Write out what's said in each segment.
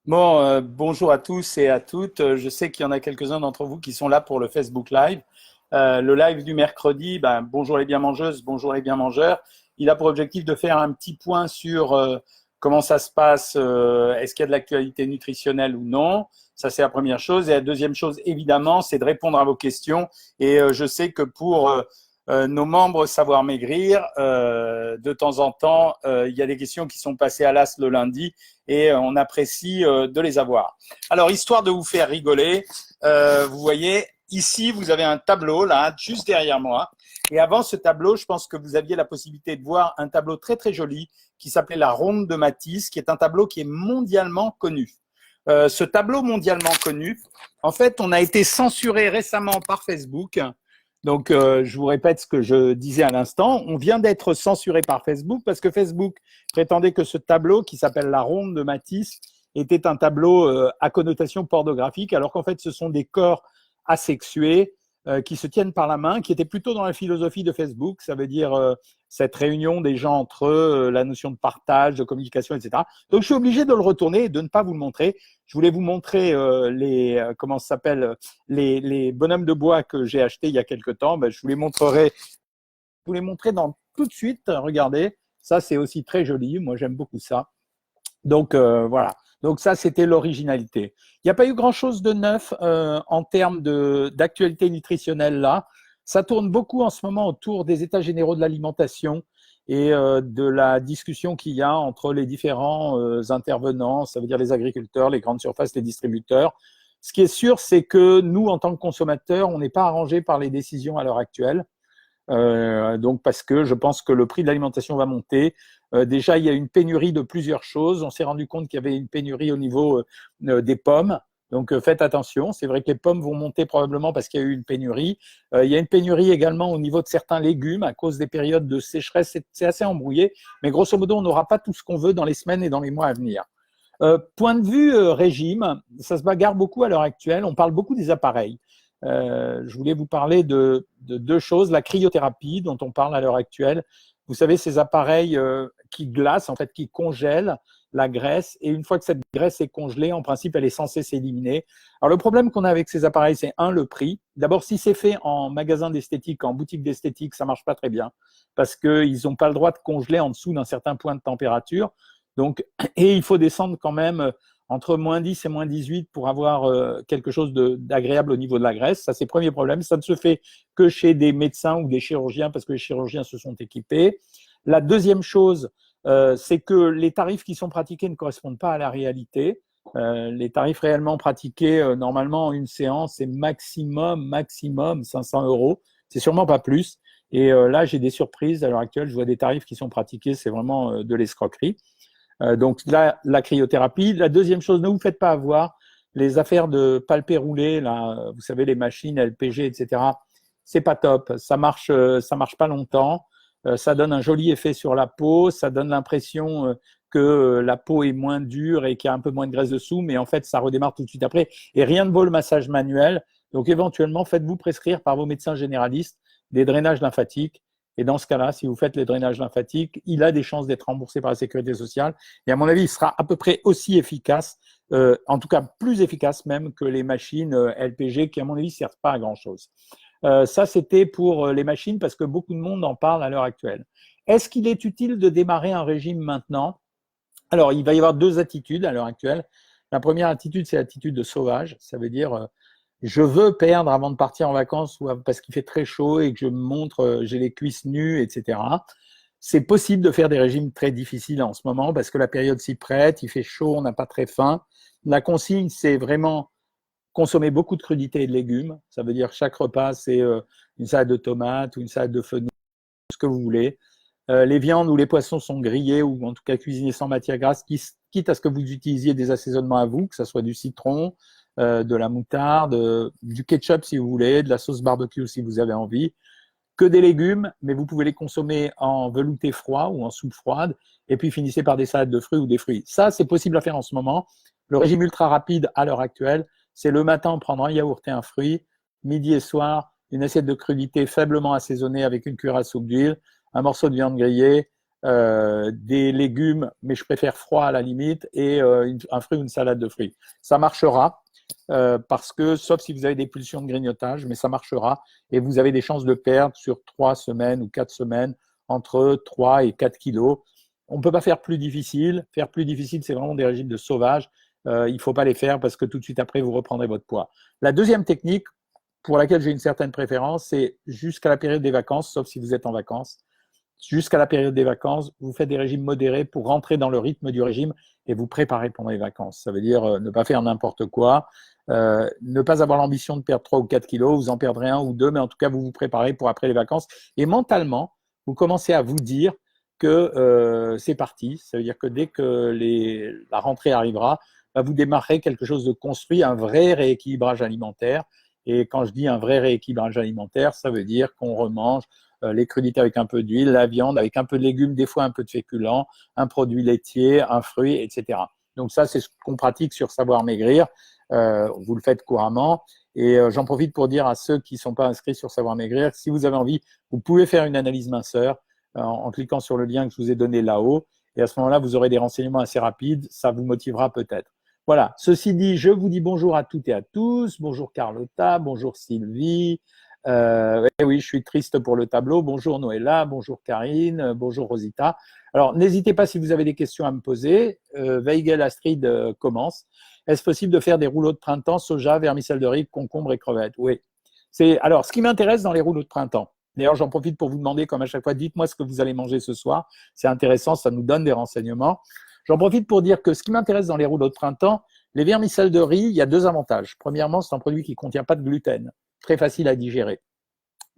Bon, bonjour à tous et à toutes. Je sais qu'il y en a quelques-uns d'entre vous qui sont là pour le Facebook Live. Le live du mercredi, bonjour les bien mangeuses, bonjour les bien mangeurs. Il a pour objectif de faire un petit point sur comment ça se passe, est-ce qu'il y a de l'actualité nutritionnelle ou non. Ça, c'est la première chose. Et la deuxième chose, évidemment, c'est de répondre à vos questions. Et je sais que pour nos membres Savoir Maigrir, de temps en temps, il y a des questions qui sont passées à l'as le lundi et on apprécie de les avoir. Alors, histoire de vous faire rigoler, vous voyez, ici, vous avez un tableau, là, juste derrière moi. Et avant ce tableau, je pense que vous aviez la possibilité de voir un tableau très, très joli qui s'appelait La Ronde de Matisse, qui est un tableau qui est mondialement connu. Ce tableau mondialement connu, en fait, on a été censuré récemment par Facebook. Donc, je vous répète ce que je disais à l'instant. On vient d'être censuré par Facebook parce que Facebook prétendait que ce tableau, qui s'appelle La Ronde de Matisse, était un tableau à connotation pornographique, alors qu'en fait, ce sont des corps asexués qui se tiennent par la main, qui étaient plutôt dans la philosophie de Facebook. Ça veut dire cette réunion des gens entre eux, la notion de partage, de communication, etc. Donc, je suis obligé de le retourner et de ne pas vous le montrer. Je voulais vous montrer comment ça s'appelle, les bonhommes de bois que j'ai achetés il y a quelque temps. Je vous les montrerai. Je vous les montrer dans tout de suite. Regardez, ça c'est aussi très joli. Moi j'aime beaucoup ça. Donc voilà. Donc ça c'était l'originalité. Il n'y a pas eu grand-chose de neuf en termes d'actualité nutritionnelle là. Ça tourne beaucoup en ce moment autour des états généraux de l'alimentation et de la discussion qu'il y a entre les différents intervenants, ça veut dire les agriculteurs, les grandes surfaces, les distributeurs. Ce qui est sûr, c'est que nous, en tant que consommateurs, on n'est pas arrangés par les décisions à l'heure actuelle. Donc parce que je pense que le prix de l'alimentation va monter. Déjà, il y a une pénurie de plusieurs choses. On s'est rendu compte qu'il y avait une pénurie au niveau des pommes. Donc faites attention. C'est vrai que les pommes vont monter probablement parce qu'il y a eu une pénurie. Il y a une pénurie également au niveau de certains légumes à cause des périodes de sécheresse. C'est assez embrouillé. Mais grosso modo, on n'aura pas tout ce qu'on veut dans les semaines et dans les mois à venir. Point de vue régime, ça se bagarre beaucoup à l'heure actuelle. On parle beaucoup des appareils. Je voulais vous parler de deux choses. La cryothérapie, dont on parle à l'heure actuelle. Vous savez, ces appareils qui glacent, en fait, qui congèlent la graisse. Et une fois que cette graisse est congelée, en principe, elle est censée s'éliminer. Alors, le problème qu'on a avec ces appareils, c'est le prix. D'abord, si c'est fait en magasin d'esthétique, en boutique d'esthétique, ça marche pas très bien parce qu'ils n'ont pas le droit de congeler en dessous d'un certain point de température. Donc, et il faut descendre quand même entre moins 10 et moins 18 pour avoir quelque chose d'agréable au niveau de la graisse. Ça, c'est le premier problème. Ça ne se fait que chez des médecins ou des chirurgiens parce que les chirurgiens se sont équipés. La deuxième chose, c'est que les tarifs qui sont pratiqués ne correspondent pas à la réalité. Les tarifs réellement pratiqués, normalement, une séance, c'est maximum 500 euros. C'est sûrement pas plus. Et là, j'ai des surprises. À l'heure actuelle, je vois des tarifs qui sont pratiqués. C'est vraiment de l'escroquerie. Donc là, la cryothérapie. La deuxième chose, ne vous faites pas avoir. Les affaires de palpé roulé, là, vous savez, les machines LPG, etc. C'est pas top. Ça marche pas longtemps. Ça donne un joli effet sur la peau. Ça donne l'impression que la peau est moins dure et qu'il y a un peu moins de graisse dessous, mais en fait, ça redémarre tout de suite après. Et rien ne vaut le massage manuel. Donc, éventuellement, faites-vous prescrire par vos médecins généralistes des drainages lymphatiques. Et dans ce cas-là, si vous faites les drainages lymphatiques, il a des chances d'être remboursé par la sécurité sociale. Et à mon avis, il sera à peu près aussi efficace, en tout cas plus efficace même que les machines LPG qui, à mon avis, ne servent pas à grand-chose. Ça, c'était pour les machines parce que beaucoup de monde en parle à l'heure actuelle. Est-ce qu'il est utile de démarrer un régime maintenant? Alors, il va y avoir deux attitudes à l'heure actuelle. La première attitude, c'est l'attitude de sauvage. Ça veut dire, je veux perdre avant de partir en vacances ou parce qu'il fait très chaud et que je me montre, j'ai les cuisses nues, etc. C'est possible de faire des régimes très difficiles en ce moment parce que la période s'y prête, il fait chaud, on n'a pas très faim. La consigne, c'est vraiment consommer beaucoup de crudités et de légumes. Ça veut dire chaque repas, c'est une salade de tomates ou une salade de fenouil, ce que vous voulez. Les viandes ou les poissons sont grillés ou en tout cas cuisinés sans matière grasse, quitte à ce que vous utilisiez des assaisonnements à vous, que ce soit du citron, de la moutarde, du ketchup si vous voulez, de la sauce barbecue si vous avez envie. Que des légumes, mais vous pouvez les consommer en velouté froid ou en soupe froide, et puis finissez par des salades de fruits ou des fruits. Ça, c'est possible à faire en ce moment. Le régime ultra rapide à l'heure actuelle, c'est le matin prendre un yaourt et un fruit, midi et soir, une assiette de crudité faiblement assaisonnée avec une cuillère à soupe d'huile, un morceau de viande grillée, des légumes, mais je préfère froid à la limite, et un fruit ou une salade de fruits. Ça marchera parce que, sauf si vous avez des pulsions de grignotage, mais ça marchera et vous avez des chances de perdre sur 3 semaines ou 4 semaines entre 3 et 4 kilos. On ne peut pas faire plus difficile. Faire plus difficile, c'est vraiment des régimes de sauvage. Il ne faut pas les faire parce que tout de suite après, vous reprendrez votre poids. La deuxième technique pour laquelle j'ai une certaine préférence, c'est jusqu'à la période des vacances, sauf si vous êtes en vacances. Jusqu'à la période des vacances, vous faites des régimes modérés pour rentrer dans le rythme du régime et vous préparer pendant les vacances. Ça veut dire ne pas faire n'importe quoi, ne pas avoir l'ambition de perdre 3 ou 4 kilos, vous en perdrez 1 ou 2, mais en tout cas, vous vous préparez pour après les vacances. Et mentalement, vous commencez à vous dire que c'est parti. Ça veut dire que dès que la rentrée arrivera, bah, vous démarrerez quelque chose de construit, un vrai rééquilibrage alimentaire. Et quand je dis un vrai rééquilibrage alimentaire, ça veut dire qu'on remange les crudités avec un peu d'huile, la viande avec un peu de légumes, des fois un peu de féculents, un produit laitier, un fruit, etc. Donc ça, c'est ce qu'on pratique sur Savoir Maigrir. Vous le faites couramment. Et j'en profite pour dire à ceux qui ne sont pas inscrits sur Savoir Maigrir, si vous avez envie, vous pouvez faire une analyse minceur en cliquant sur le lien que je vous ai donné là-haut. Et à ce moment-là, vous aurez des renseignements assez rapides. Ça vous motivera peut-être. Voilà. Ceci dit, je vous dis bonjour à toutes et à tous. Bonjour Carlotta, bonjour Sylvie. Oui, je suis triste pour le tableau. Bonjour Noëlla, bonjour Karine, bonjour Rosita. Alors, n'hésitez pas si vous avez des questions à me poser. Weigel Astrid commence. Est-ce possible de faire des rouleaux de printemps, soja, vermicelle de riz, concombre et crevettes? Oui. Alors, ce qui m'intéresse dans les rouleaux de printemps, d'ailleurs, j'en profite pour vous demander, comme à chaque fois, dites-moi ce que vous allez manger ce soir. C'est intéressant, ça nous donne des renseignements. J'en profite pour dire que ce qui m'intéresse dans les rouleaux de printemps, les vermicelles de riz, il y a 2 avantages. Premièrement, c'est un produit qui ne contient pas de gluten, très facile à digérer.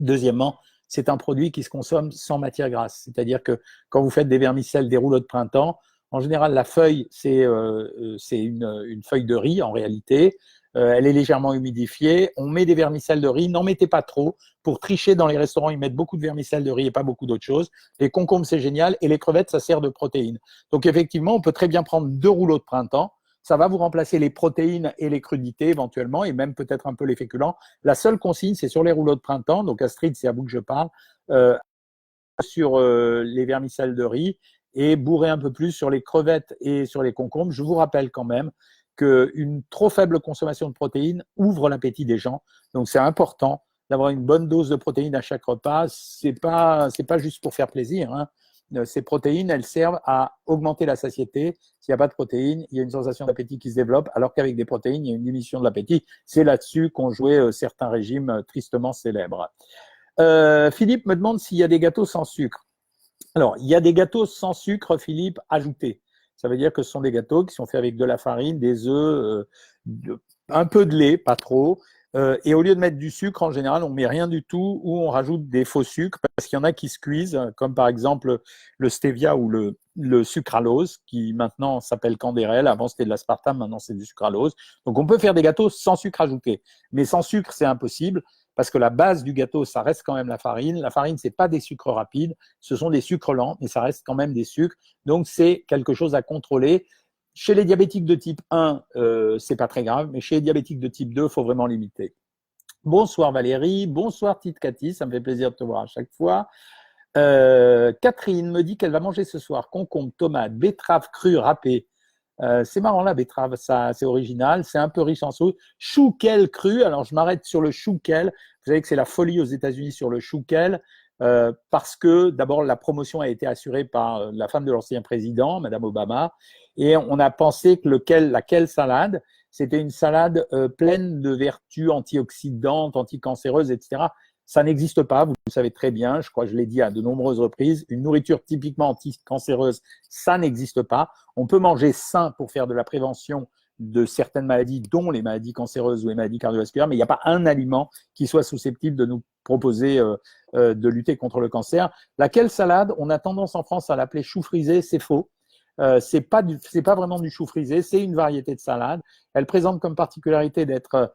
Deuxièmement, c'est un produit qui se consomme sans matière grasse. C'est-à-dire que quand vous faites des vermicelles, des rouleaux de printemps, en général, la feuille, c'est une feuille de riz en réalité. Elle est légèrement humidifiée. On met des vermicelles de riz. N'en mettez pas trop. Pour tricher dans les restaurants, ils mettent beaucoup de vermicelles de riz et pas beaucoup d'autres choses. Les concombres, c'est génial. Et les crevettes, ça sert de protéines. Donc, effectivement, on peut très bien prendre 2 rouleaux de printemps. Ça va vous remplacer les protéines et les crudités éventuellement, et même peut-être un peu les féculents. La seule consigne, c'est sur les rouleaux de printemps. Donc, Astrid, c'est à vous que je parle. Sur les vermicelles de riz et bourrer un peu plus sur les crevettes et sur les concombres. Je vous rappelle quand même qu'une trop faible consommation de protéines ouvre l'appétit des gens. Donc, c'est important d'avoir une bonne dose de protéines à chaque repas. C'est pas juste pour faire plaisir, hein. Ces protéines, elles servent à augmenter la satiété. S'il n'y a pas de protéines, il y a une sensation d'appétit qui se développe, alors qu'avec des protéines, il y a une diminution de l'appétit. C'est là-dessus qu'ont joué certains régimes tristement célèbres. Philippe me demande s'il y a des gâteaux sans sucre. Alors, il y a des gâteaux sans sucre, Philippe, ajoutés. Ça veut dire que ce sont des gâteaux qui sont faits avec de la farine, des œufs, un peu de lait, pas trop. Et au lieu de mettre du sucre, en général, on ne met rien du tout ou on rajoute des faux sucres parce qu'il y en a qui se cuisent, comme par exemple le stevia ou le sucralose, qui maintenant s'appelle Candérel. Avant, c'était de l'aspartame, maintenant, c'est du sucralose. Donc, on peut faire des gâteaux sans sucre ajouté. Mais sans sucre, c'est impossible parce que la base du gâteau, ça reste quand même la farine. La farine, ce n'est pas des sucres rapides, ce sont des sucres lents, mais ça reste quand même des sucres. Donc, c'est quelque chose à contrôler. Chez les diabétiques de type 1, c'est pas très grave, mais chez les diabétiques de type 2, il faut vraiment limiter. Bonsoir Valérie, bonsoir Tite Cathy, ça me fait plaisir de te voir à chaque fois. Catherine me dit qu'elle va manger ce soir concombre, tomate, betterave crue râpée. C'est marrant la betterave, ça, c'est original, c'est un peu riche en sauce. Chouquel cru, alors je m'arrête sur le chouquel. Vous savez que c'est la folie aux États-Unis sur le chouquel. Parce que d'abord la promotion a été assurée par la femme de l'ancien président, Madame Obama, et on a pensé que la kale salade, c'était une salade pleine de vertus antioxydantes, anticancéreuses, etc. Ça n'existe pas, vous le savez très bien, je crois que je l'ai dit à de nombreuses reprises, une nourriture typiquement anticancéreuse, ça n'existe pas. On peut manger sain pour faire de la prévention de certaines maladies, dont les maladies cancéreuses ou les maladies cardiovasculaires, mais il n'y a pas un aliment qui soit susceptible de nous proposer de lutter contre le cancer. Laquelle salade, on a tendance en France à l'appeler chou frisé, c'est faux. C'est pas vraiment du chou frisé, c'est une variété de salade. Elle présente comme particularité d'être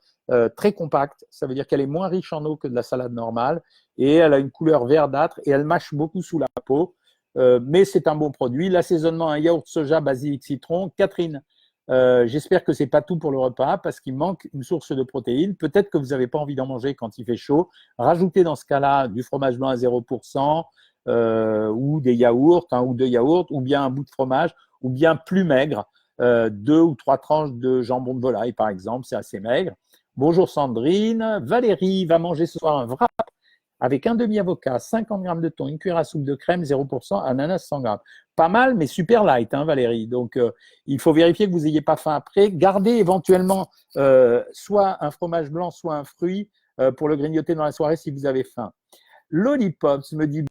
très compacte, ça veut dire qu'elle est moins riche en eau que de la salade normale et elle a une couleur verdâtre et elle mâche beaucoup sous la peau. Mais c'est un bon produit. L'assaisonnement, un yaourt soja, basilic, citron. Catherine, j'espère que c'est pas tout pour le repas parce qu'il manque une source de protéines. Peut-être que vous n'avez pas envie d'en manger quand il fait chaud. Rajoutez dans ce cas-là du fromage blanc à 0%, ou des yaourts, un ou deux yaourts, ou bien un bout de fromage, ou bien plus maigre, 2 ou 3 tranches de jambon de volaille, par exemple, c'est assez maigre. Bonjour Sandrine, Valérie va manger ce soir un wrap avec un demi-avocat, 50 grammes de thon, une cuillère à soupe de crème, 0%, ananas 100 grammes. Pas mal, mais super light, hein, Valérie. Donc, il faut vérifier que vous n'ayez pas faim après. Gardez éventuellement soit un fromage blanc, soit un fruit pour le grignoter dans la soirée si vous avez faim. Lollipops me dit,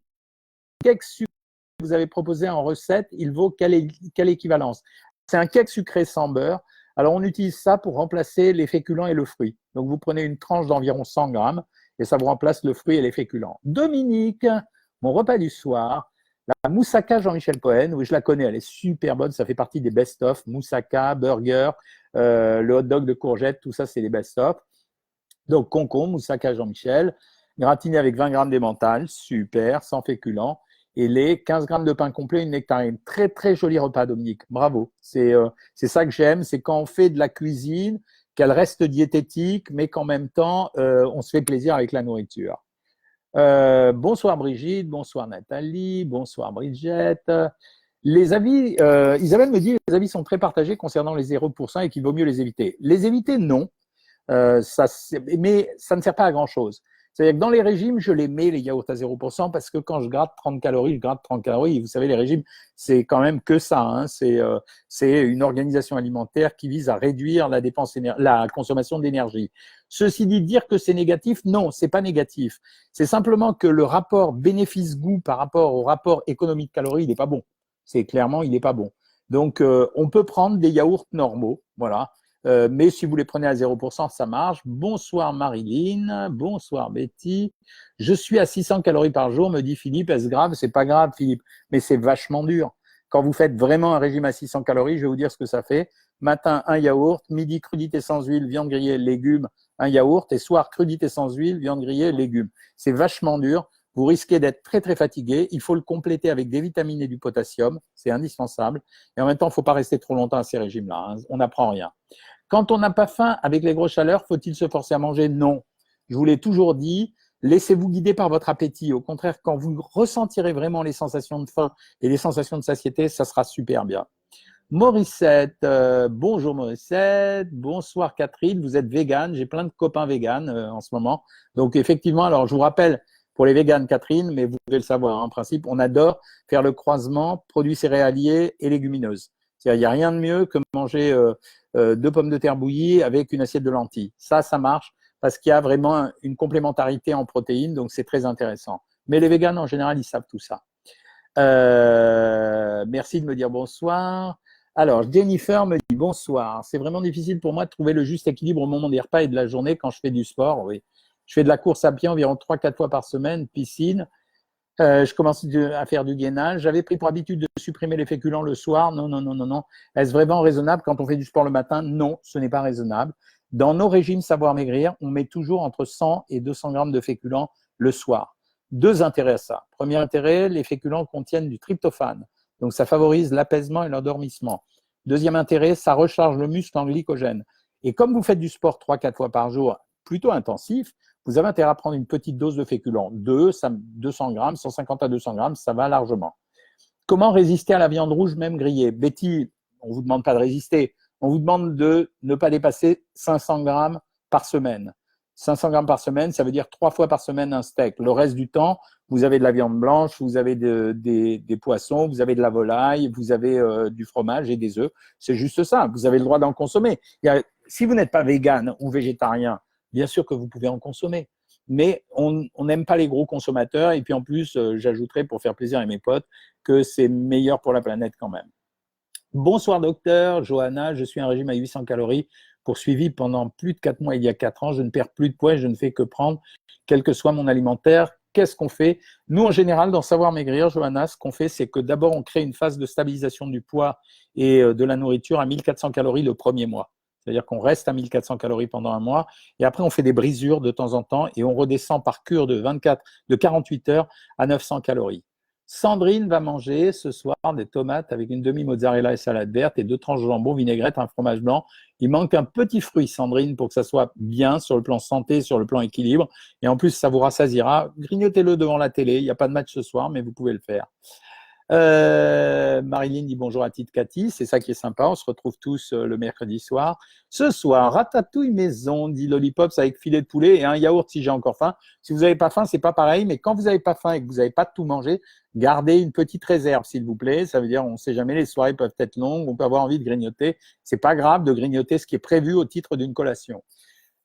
cake sucré que vous avez proposé en recette, il vaut quelle équivalence? C'est un cake sucré sans beurre. Alors, on utilise ça pour remplacer les féculents et le fruit. Donc, vous prenez une tranche d'environ 100 grammes et ça vous remplace le fruit et les féculents. Dominique, mon repas du soir, la moussaka Jean-Michel Cohen, oui, je la connais, elle est super bonne, ça fait partie des best-of, moussaka, burger, le hot dog de courgette, tout ça, c'est les best-of. Donc, concombre, moussaka Jean-Michel, gratiné avec 20 grammes d'emmental, super, sans féculents, et les 15 grammes de pain complet, une nectarine. Très, très joli repas, Dominique, bravo. C'est ça que j'aime, c'est quand on fait de la cuisine, qu'elle reste diététique, mais qu'en même temps, on se fait plaisir avec la nourriture. Bonsoir Brigitte, bonsoir Nathalie, bonsoir Brigitte. Les avis, Isabelle me dit les avis sont très partagés concernant les 0% et qu'il vaut mieux les éviter. Les éviter, non. Mais ça ne sert pas à grand-chose. C'est-à-dire que dans les régimes, je les mets, les yaourts à 0%, parce que quand je gratte 30 calories, je gratte 30 calories. Et vous savez, les régimes, c'est quand même que ça. Hein. C'est une organisation alimentaire qui vise à réduire la consommation d'énergie. Ceci dit, dire que c'est négatif, non, c'est pas négatif. C'est simplement que le rapport bénéfice-goût par rapport au rapport économique-calorie, il n'est pas bon. C'est clairement, il n'est pas bon. Donc, on peut prendre des yaourts normaux, voilà. Mais si vous les prenez à 0%, ça marche. Bonsoir Marilyn, bonsoir Betty. Je suis à 600 calories par jour, me dit Philippe. Est-ce grave? C'est pas grave, Philippe, mais c'est vachement dur. Quand vous faites vraiment un régime à 600 calories, je vais vous dire ce que ça fait. Matin, un yaourt. Midi, crudité sans huile, viande grillée, légumes, un yaourt. Et soir, crudité sans huile, viande grillée, légumes. C'est vachement dur. Vous risquez d'être très, très fatigué. Il faut le compléter avec des vitamines et du potassium. C'est indispensable. Et en même temps, il ne faut pas rester trop longtemps à ces régimes-là. Hein. On n'apprend rien. Quand on n'a pas faim avec les grosses chaleurs, faut-il se forcer à manger? Non. Je vous l'ai toujours dit, laissez-vous guider par votre appétit. Au contraire, quand vous ressentirez vraiment les sensations de faim et les sensations de satiété, ça sera super bien. Morissette, bonjour Morissette, bonsoir Catherine, vous êtes végane, j'ai plein de copains véganes en ce moment. Donc effectivement, alors je vous rappelle, pour les véganes Catherine, mais vous devez le savoir, en principe, on adore faire le croisement produits céréaliers et légumineuses. C'est-à-dire, il n'y a rien de mieux que manger 2 pommes de terre bouillies avec une assiette de lentilles. Ça marche parce qu'il y a vraiment une complémentarité en protéines, donc c'est très intéressant. Mais les véganes, en général, ils savent tout ça. Merci de me dire bonsoir. Alors, Jennifer me dit bonsoir. C'est vraiment difficile pour moi de trouver le juste équilibre au moment des repas et de la journée quand je fais du sport. Oui. Je fais de la course à pied environ 3-4 fois par semaine, piscine. Je commence à faire du gainage. J'avais pris pour habitude de supprimer les féculents le soir. Non, non, non, non, non. Est-ce vraiment raisonnable quand on fait du sport le matin? Non, ce n'est pas raisonnable. Dans nos régimes Savoir Maigrir, on met toujours entre 100 et 200 grammes de féculents le soir. 2 intérêts à ça. Premier intérêt, les féculents contiennent du tryptophane. Donc, ça favorise l'apaisement et l'endormissement. Deuxième intérêt, ça recharge le muscle en glycogène. Et comme vous faites du sport 3-4 fois par jour, plutôt intensif, vous avez intérêt à prendre une petite dose de féculents. 200 grammes, 150 à 200 grammes, ça va largement. Comment résister à la viande rouge, même grillée? Betty, on ne vous demande pas de résister. On vous demande de ne pas dépasser 500 grammes par semaine. 500 grammes par semaine, ça veut dire 3 fois par semaine un steak. Le reste du temps, vous avez de la viande blanche, vous avez des poissons, vous avez de la volaille, vous avez du fromage et des œufs. C'est juste ça. Vous avez le droit d'en consommer. Si vous n'êtes pas végane ou végétarien, bien sûr que vous pouvez en consommer. Mais on n'aime pas les gros consommateurs. Et puis en plus, j'ajouterais pour faire plaisir à mes potes que c'est meilleur pour la planète quand même. Bonsoir docteur, Johanna, je suis un régime à 800 calories poursuivi pendant plus de 4 mois il y a 4 ans. Je ne perds plus de poids et je ne fais que prendre, quel que soit mon alimentaire. Qu'est-ce qu'on fait? Nous, en général, dans Savoir Maigrir, Johanna, ce qu'on fait, c'est que d'abord, on crée une phase de stabilisation du poids et de la nourriture à 1400 calories le premier mois. C'est-à-dire qu'on reste à 1400 calories pendant un mois et après, on fait des brisures de temps en temps et on redescend par cure de 48 heures à 900 calories. Sandrine va manger ce soir des tomates avec une demi-mozzarella et salade verte et 2 tranches de jambon, vinaigrette, un fromage blanc. Il manque un petit fruit, Sandrine, pour que ça soit bien sur le plan santé, sur le plan équilibre. Et en plus, ça vous rassasiera. Grignotez-le devant la télé. Il n'y a pas de match ce soir, mais vous pouvez le faire. Marilyn dit bonjour à Tite Cathy, c'est ça qui est sympa, on se retrouve tous le mercredi soir. Ce soir, ratatouille maison, dit Lollipops, avec filet de poulet et un yaourt si j'ai encore faim. Si vous n'avez pas faim, c'est pas pareil, mais quand vous n'avez pas faim et que vous n'avez pas tout mangé, gardez une petite réserve, s'il vous plaît. Ça veut dire, on ne sait jamais, les soirées peuvent être longues, on peut avoir envie de grignoter. C'est pas grave de grignoter ce qui est prévu au titre d'une collation.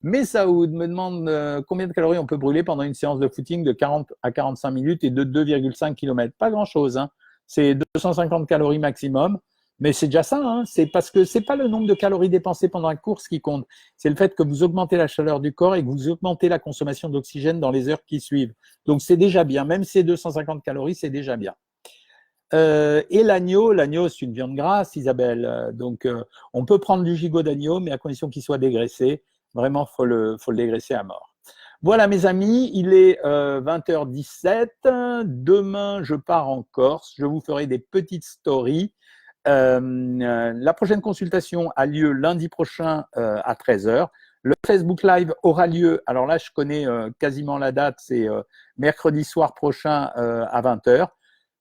Mais Saoud me demande combien de calories on peut brûler pendant une séance de footing de 40 à 45 minutes et de 2,5 km. Pas grand-chose, hein. C'est 250 calories maximum, mais c'est déjà ça. Hein. C'est parce que c'est pas le nombre de calories dépensées pendant la course qui compte. C'est le fait que vous augmentez la chaleur du corps et que vous augmentez la consommation d'oxygène dans les heures qui suivent. Donc c'est déjà bien. Même si c'est 250 calories, c'est déjà bien. Et l'agneau, c'est une viande grasse, Isabelle. Donc on peut prendre du gigot d'agneau, mais à condition qu'il soit dégraissé. Vraiment, faut le dégraisser à mort. Voilà mes amis, il est 20h17. Demain, je pars en Corse. Je vous ferai des petites stories. La prochaine consultation a lieu lundi prochain à 13h. Le Facebook Live aura lieu, alors là, je connais quasiment la date, c'est mercredi soir prochain à 20h.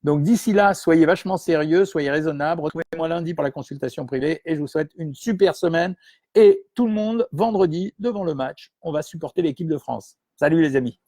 Donc d'ici là, soyez vachement sérieux, soyez raisonnables. Retrouvez-moi lundi pour la consultation privée et je vous souhaite une super semaine. Et tout le monde, vendredi, devant le match, on va supporter l'équipe de France. Salut les amis.